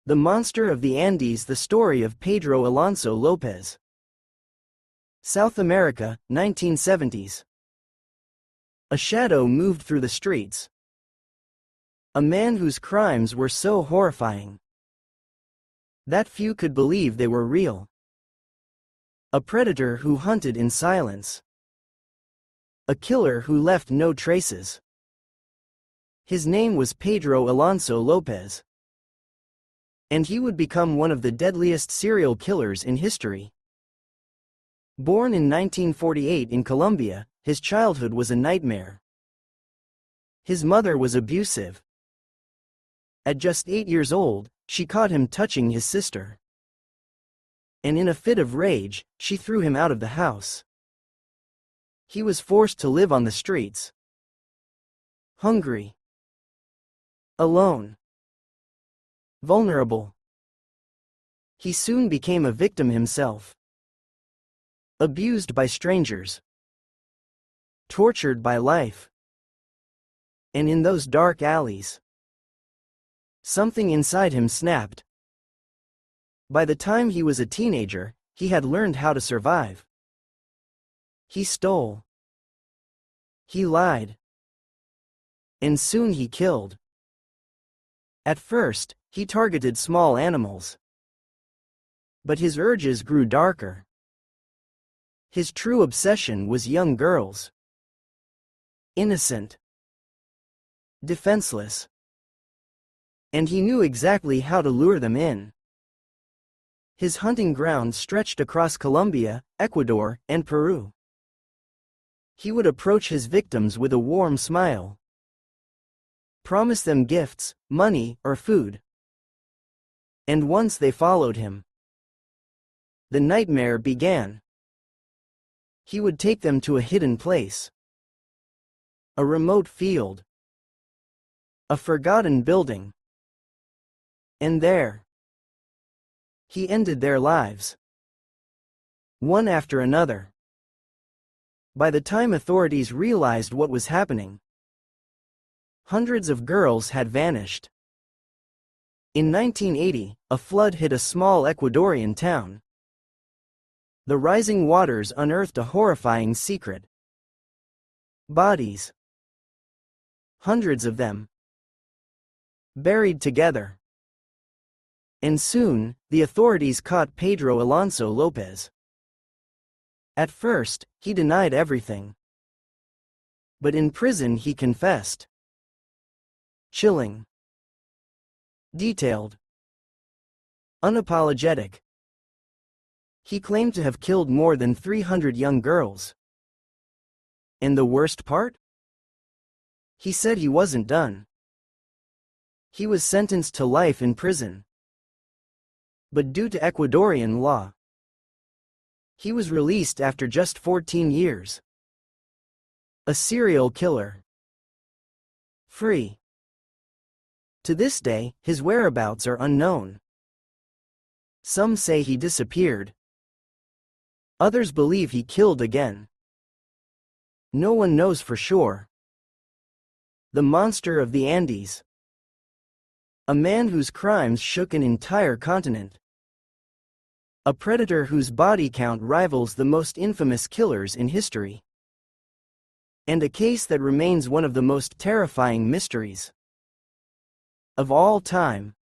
The Monster of the Andes: The Story of Pedro Alonso López. South America, 1970s. A shadow moved through the streets. A man whose crimes were so horrifying that few could believe they were real. A predator who hunted in silence. A killer who left no traces. His name was Pedro Alonso López. And he would become one of the deadliest serial killers in history. Born in 1948 in Colombia, his childhood was a nightmare. His mother was abusive. At just 8 years old, she caught him touching his sister. And in a fit of rage, she threw him out of the house. He was forced to live on the streets. Hungry. Alone. Vulnerable. He soon became a victim himself. Abused by strangers. Tortured by life. And in those dark alleys, something inside him snapped. By the time he was a teenager, he had learned how to survive. He stole. He lied. And soon he killed. At first, he targeted small animals. But his urges grew darker. His true obsession was young girls. Innocent. Defenseless. And he knew exactly how to lure them in. His hunting grounds stretched across Colombia, Ecuador, and Peru. He would approach his victims with a warm smile. Promise them gifts, money, or food. And once they followed him, the nightmare began. He would take them to a hidden place. A remote field. A forgotten building. And there, he ended their lives. One after another. By the time authorities realized what was happening, hundreds of girls had vanished. In 1980, a flood hit a small Ecuadorian town. The rising waters unearthed a horrifying secret. Bodies. Hundreds of them. Buried together. And soon, the authorities caught Pedro Alonso López. At first, he denied everything. But in prison he confessed. Chilling. Detailed. Unapologetic. He claimed to have killed more than 300 young girls. And the worst part? He said he wasn't done. He was sentenced to life in prison. But due to Ecuadorian law, he was released after just 14 years. A serial killer. Free. To this day, his whereabouts are unknown. Some say he disappeared. Others believe he killed again. No one knows for sure. The Monster of the Andes. A man whose crimes shook an entire continent. A predator whose body count rivals the most infamous killers in history. And a case that remains one of the most terrifying mysteries of all time.